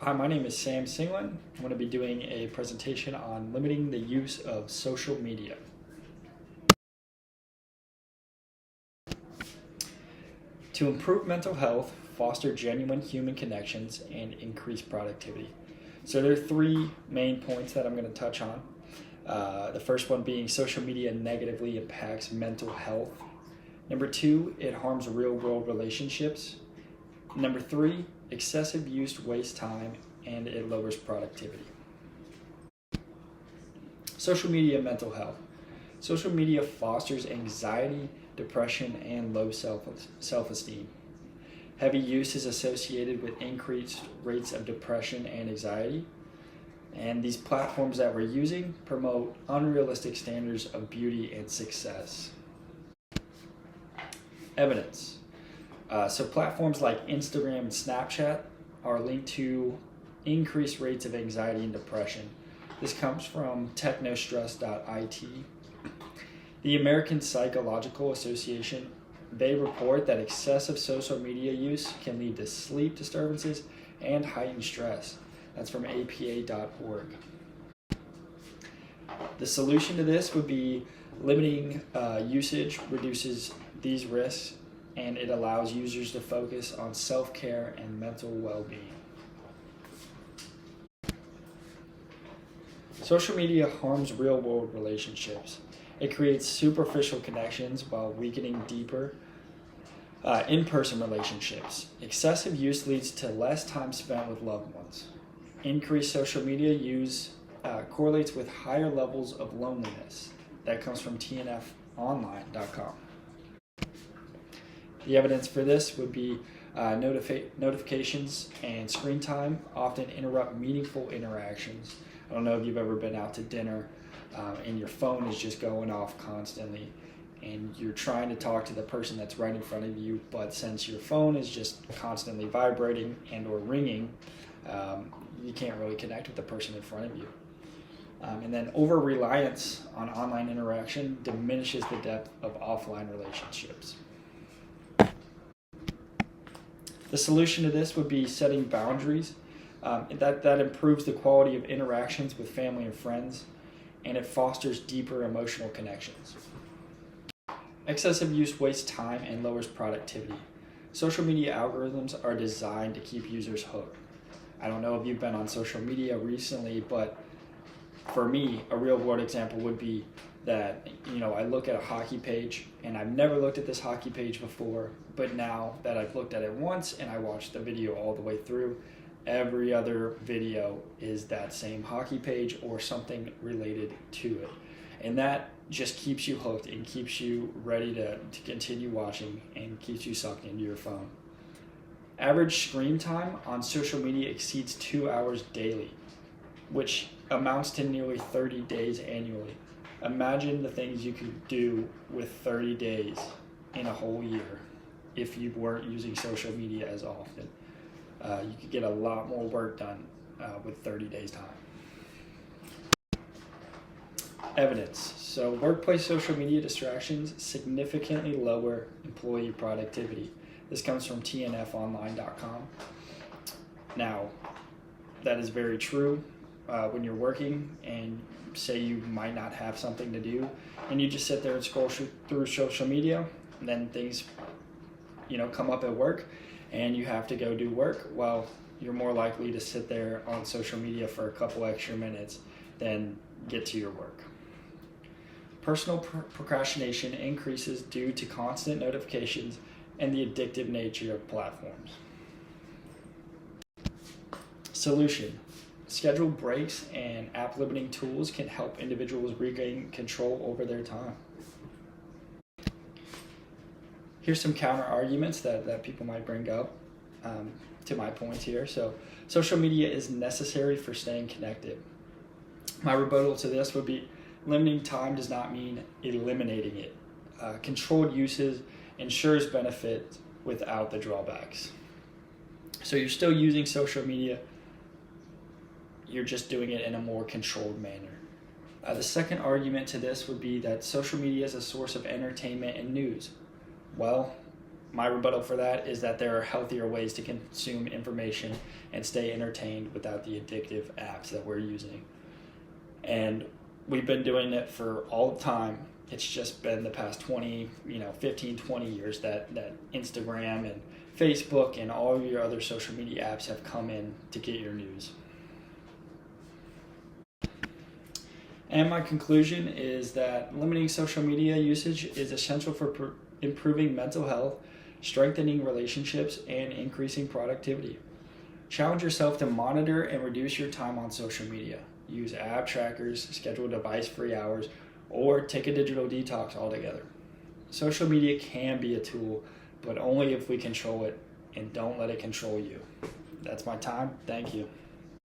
Hi, my name is Sam Singlin. I'm going to be doing a presentation on limiting the use of social media. To improve mental health, foster genuine human connections, and increase productivity. So there are three main points that I'm going to touch on. The first one being social media negatively impacts mental health. Number two, it harms real-world relationships. Number three, excessive use wastes time and it lowers productivity. Social media mental health. Social media fosters anxiety, depression, and low self-esteem. Heavy use is associated with increased rates of depression and anxiety. And these platforms that we're using promote unrealistic standards of beauty and success. Evidence. So platforms like Instagram and Snapchat are linked to increased rates of anxiety and depression. This comes from technostress.it. The American Psychological Association, they report that excessive social media use can lead to sleep disturbances and heightened stress. That's from apa.org. The solution to this would be limiting usage reduces these risks, and it allows users to focus on self-care and mental well-being. Social media harms real-world relationships. It creates superficial connections while weakening deeper in-person relationships. Excessive use leads to less time spent with loved ones. Increased social media use correlates with higher levels of loneliness. That comes from tnfonline.com. The evidence for this would be notifications and screen time often interrupt meaningful interactions. I don't know if you've ever been out to dinner and your phone is just going off constantly and you're trying to talk to the person that's right in front of you, but since your phone is just constantly vibrating and or ringing, you can't really connect with the person in front of you. And then over-reliance on online interaction diminishes the depth of offline relationships. The solution to this would be setting boundaries. That improves the quality of interactions with family and friends, and it fosters deeper emotional connections. Excessive use wastes time and lowers productivity. Social media algorithms are designed to keep users hooked. I don't know if you've been on social media recently, but for me, a real-world example would be that, I look at a hockey page, and I've never looked at this hockey page before, but now that I've looked at it once and I watched the video all the way through, every other video is that same hockey page or something related to it. And that just keeps you hooked and keeps you ready to continue watching and keeps you sucked into your phone. Average screen time on social media exceeds 2 hours daily, which amounts to nearly 30 days annually. Imagine the things you could do with 30 days in a whole year if you weren't using social media as often. You could get a lot more work done with 30 days time. Evidence. So workplace social media distractions significantly lower employee productivity. This comes from tnfonline.com. Now, that is very true. When you're working and say you might not have something to do and you just sit there and scroll through social media, and then things come up at work and you have to go do work, well, you're more likely to sit there on social media for a couple extra minutes than get to your work. Personal procrastination increases due to constant notifications and the addictive nature of platforms. Solution. Scheduled breaks and app limiting tools can help individuals regain control over their time. Here's some counter arguments that people might bring up to my points here. So, social media is necessary for staying connected. My rebuttal to this would be limiting time does not mean eliminating it. Controlled uses ensures benefit without the drawbacks. So you're still using social media, you're just doing it in a more controlled manner. The second argument to this would be that social media is a source of entertainment and news. Well, My rebuttal for that is that there are healthier ways to consume information and stay entertained without the addictive apps that we're using. And we've been doing it for all the time. It's just been the past 15, 20 years that Instagram and Facebook and all of your other social media apps have come in to get your news. And my conclusion is that limiting social media usage is essential for improving mental health, strengthening relationships, and increasing productivity. Challenge yourself to monitor and reduce your time on social media. Use app trackers, schedule device-free hours, or take a digital detox altogether. Social media can be a tool, but only if we control it and don't let it control you. That's my time. Thank you.